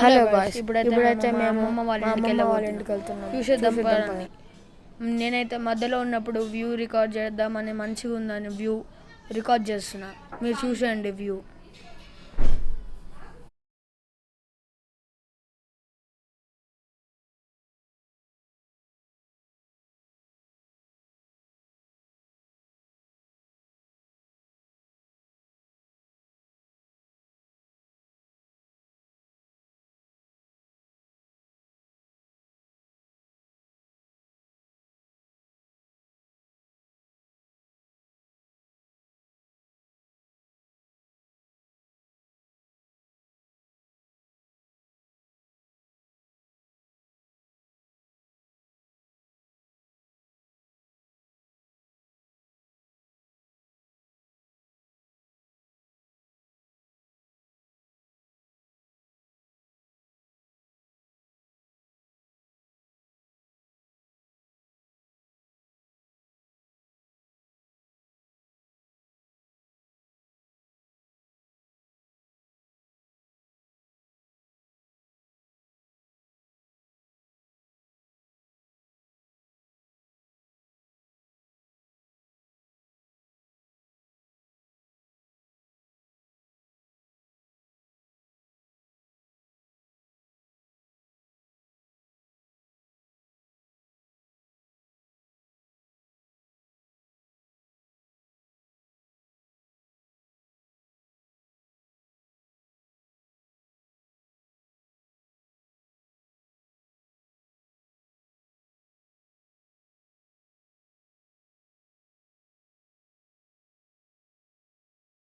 Hello guys, ఇప్పుడైతే మేము అమ్మమ్మ వాళ్ళ మా ఇంటికి అమ్మమ్మ వాళ్ళ వెళ్ళబోతున్నాం. ఇంటికి వెళ్తున్నాం. చూసేద్దాం చూసేద్దాం పదండి. పదండి. నేనైతే మధ్యలో ఉన్నప్పుడు వ్యూ రికార్డ్ చేద్దామని మంచిగా ఉందని వ్యూ రికార్డ్ చేస్తున్నా. మీరు చూసేయండి view.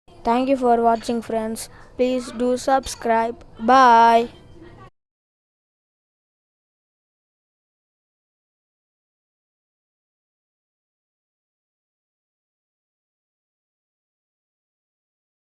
Thank you for watching, friends. Please do subscribe. Bye.